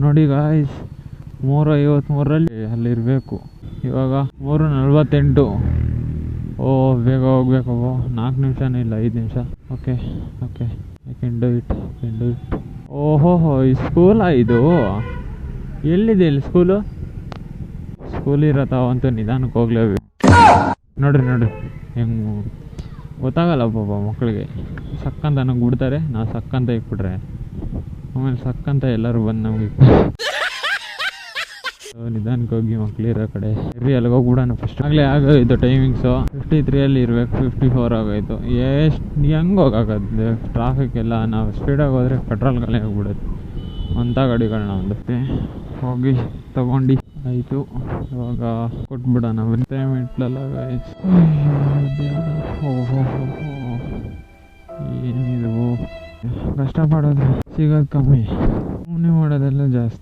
ನೋಡಿ ಗಾಯ್ಸ್, 3:53ರಲ್ಲಿ ಅಲ್ಲಿರಬೇಕು. ಇವಾಗ 3:48. ಬೇಗ ಹೋಗ್ಬೇಕು. 4 ನಿಮಿಷನೂ ಇಲ್ಲ, 5 ನಿಮಿಷ. Okay I can do it. ಓಹೋ, ಈ ಸ್ಕೂಲಾ ಇದು? ಎಲ್ಲಿದೆ ಇಲ್ಲಿ ಸ್ಕೂಲು? ಸ್ಕೂಲ್ ಇರತ್ತಾವಂತೂ ನಿಧಾನಕ್ಕೆ ಹೋಗ್ಲೇಬೇಕು. ನೋಡ್ರಿ ಹೆಂಗೆ ಗೊತ್ತಾಗಲ್ಲ ಪಾಪ ಮಕ್ಕಳಿಗೆ. ಸಕ್ಕಂತ ನಂಗೆ ಬಿಡ್ತಾರೆ, ನಾವು ಸಕ್ಕಂತ ಇಕ್ಬಿಟ್ರೆ ಆಮೇಲೆ ಸಕ್ಕಂತ ಎಲ್ಲರೂ ಬಂದು ನಮಗೆ ನಿಧಾನಕ್ಕೆ ಹೋಗಿ ಮಕ್ಳಿರೋ ಕಡೆ ಅಲ್ಲಿಗೆ ಹೋಗ್ಬಿಡೋಣ ಫಸ್ಟ್. ಆಗಲೇ ಆಗೋಯ್ತು ಟೈಮಿಂಗ್ಸು. 53ಅಲ್ಲಿ ಇರಬೇಕು, 54 ಆಗೋಯ್ತು. ಎಷ್ಟು ಹೆಂಗೆ ಹೋಗೋದು ಟ್ರಾಫಿಕ್ ಎಲ್ಲ. ನಾವು ಸ್ಪೀಡಾಗಿ ಹೋದರೆ ಪೆಟ್ರೋಲ್ ಖಾಲಿ ಆಗಿಬಿಡುತ್ತೆ. ಅಂಥ ಗಾಡಿಗಳನ್ನ ಒಂದಕ್ಕೆ ಹೋಗಿ ತಗೊಂಡು ಆಯಿತು. ಇವಾಗ ಕೊಟ್ಬಿಡೋಣ ಪೇಮೆಂಟ್ಲೆಲ್ಲ. ಏನಿದು ಕಷ್ಟಪಡೋದು ಸಿಗೋದು ಕಮ್ಮಿ, ಸುಮ್ಮನೆ ಮಾಡೋದೆಲ್ಲ ಜಾಸ್ತಿ.